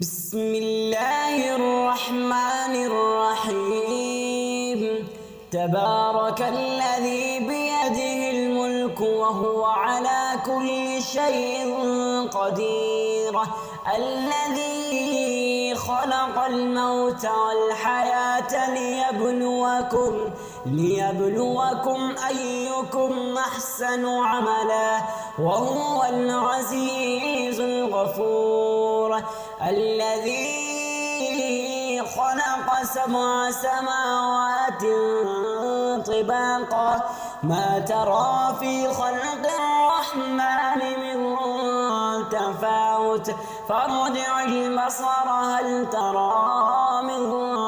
بسم الله الرحمن الرحيم. تبارك الذي بيده الملك وهو على كل شيء قدير، الذي خلق الموت والحياة ليبلوكم أيكم أحسن عملا، وهو العزيز الغفور. الذي خلق 7 سماوات طباقا، ما ترى في خلق الرحمن من تفاوت، فارجع البصر هل ترى من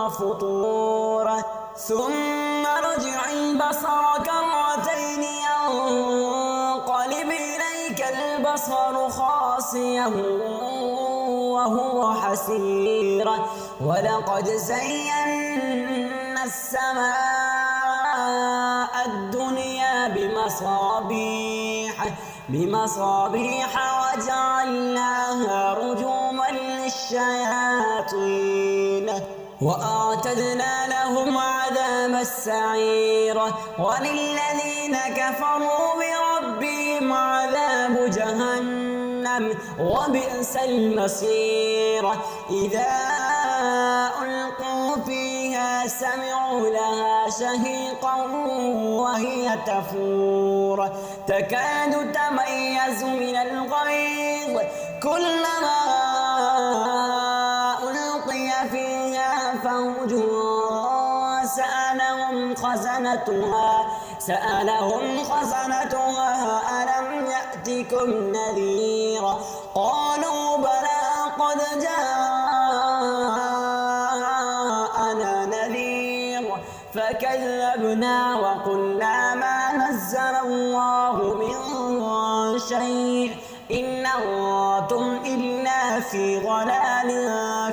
فطور، ثم ارجع البصر كرتين ينقلب إليك البصر خاسئا وهو حسير. ولقد زينا السماء الدنيا بمصابيح وجعلناها رجوما للشياطين، وأعتدنا لهم عذاب السعير. وللذين كفروا بربهم عذاب جهنم وبئس المصير. إذا ألقوا فيها سمعوا لها شهيقا وهي تفور، تكاد تميز من الغيظ، كلما ألقي فيها فوج سألهم خزنتها ألم يأتكم نذير؟ قالوا بلى قد جاءنا نذير، فكذبنا وقلنا ما نزل الله من شيء إن أنتم إلا في ضلال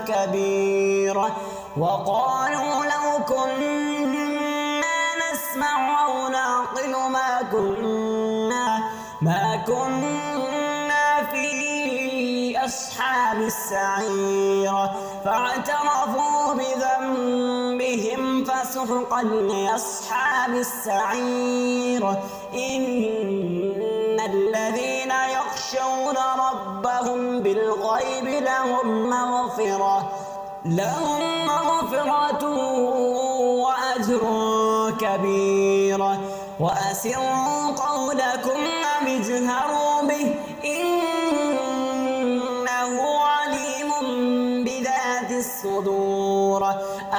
كبير. وقالوا لو كنا نسمع أو نعقل ما كنا في أصحاب السعير، فاعترفوا بذنبهم فسحقا لأصحاب السعير. إن الذين يخشون ربهم بالغيب لهم مغفرة وأجر كبير. وأسروا قولكم أو اجهروا به إنه عليم بذات الصدور.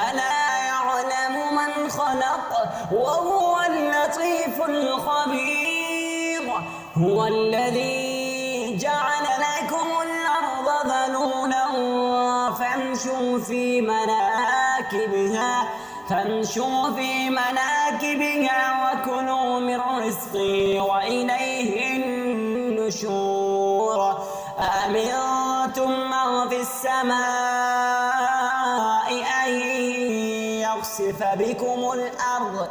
ألا يعلم من خلق وهو اللطيف الخبير. هو الذي جعل لكم الأرض ذلولا فامشوا في مناكبها وكلوا من رزقه وإليه النشور. أأمنتم من في السماء أن يخسف بكم الأرض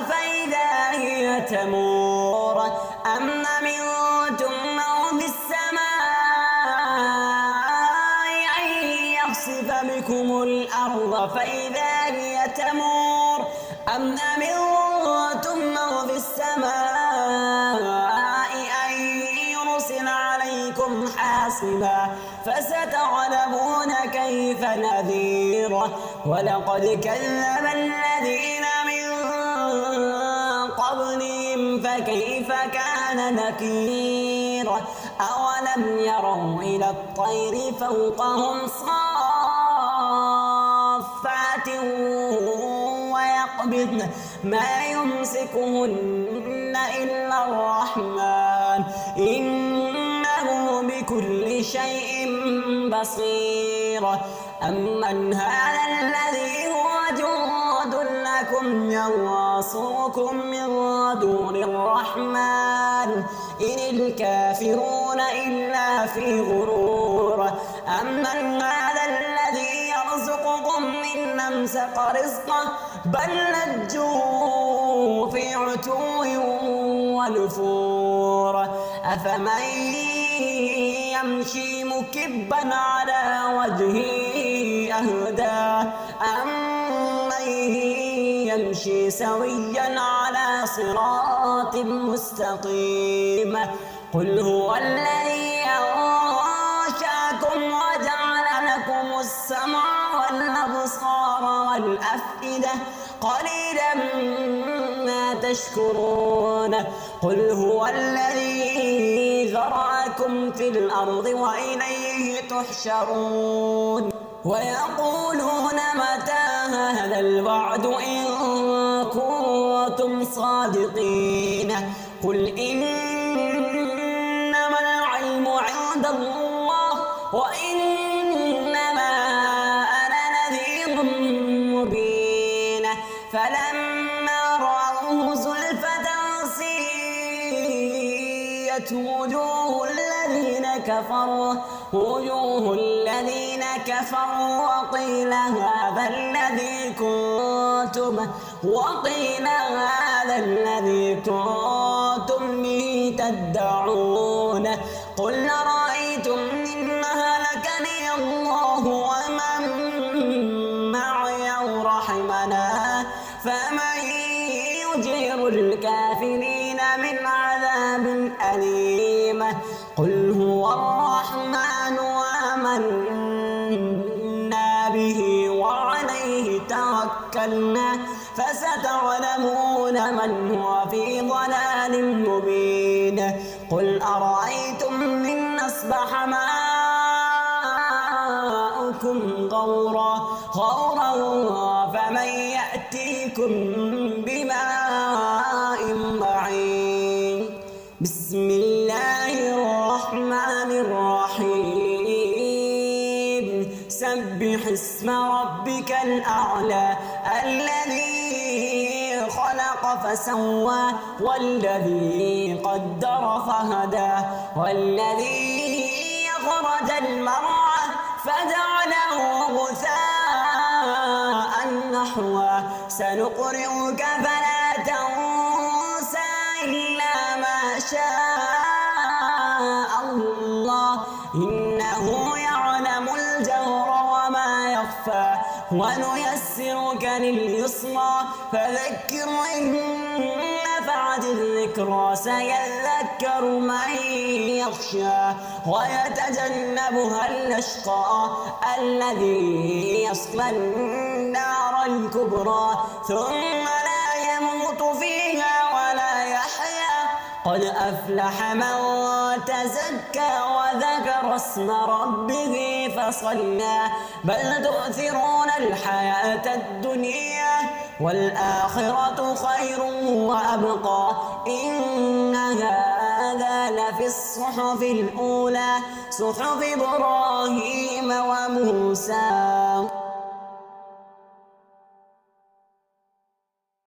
فإذا هي تمور، أم أمنتم من في السماء أن يخسف بكم الأرض فإذا هي تمور، أم أمنتم من في السماء أن يرسل عليكم حاصبا، فستعلمون كيف نذير. ولقد كذب الذين من قبلهم فكيف كان نكير. أولم يروا إلى الطير فوقهم صافات ويقبضن ما يمسكهن إلا الرحمن إنه بكل شيء بصير. أمن هذا الذي هو جند لكم ينصركم من دون الرحمن إن الكافرون إلا في غرور. أمن هذا الذي يرزقكم إن أمسك رزقه بل لجوا في عتو ونفور أفمن يمشي مكبا على وجهه أهدى أمن يمشي سويا على صراط مستقيم قل هو الذي أنشأكم وجعل لكم السمع والأبصار والأفئدة قليلا ما تشكرون قل هو الذي ذرأكم في الأرض وإليه تحشرون ويقولون متى هذا الوعد إن كنتم صادقين قل إنما العلم عند الله وإنما أنا نذير مبين فلما رأوه زلفة سيئت وجوه الذين كفروا وقيل هذا الذي كنتم به تدعون قل أرأيتم إن هلكني الله ومن معي أو رحمنا فمن يجير الكافرين من عذاب أليم قل هو الرحمن آمنا به وعليه توكلنا فستعلمون من هو في ضلال مبين قل أرأيتم إن أصبح ماؤكم غورا فمن يأتيكم بماء معين بسم الله الرحمن الرحيم سبح اسم ربك الأعلى الذي خلق فسوى والذي قدر فهدى والذي أخرج المرعى فجعله غثاء نحوا سنقرئك فلا تنسى إلا ما شاء الله إنه يعلم الجهر وما يخفى ونيسرك لليسرى فذكر إن نفعت الذكرى سيذكر من يخشى ويتجنبها الأشقى الذي يصلى النار الكبرى ثم لا يموت فيها ولا يحيا قد أفلح من تزكى وذكر اسم ربه فصلى بل تؤثرون الحياة الدنيا والآخرة خير وأبقى إن هذا لفي الصحف الأولى صحف إبراهيم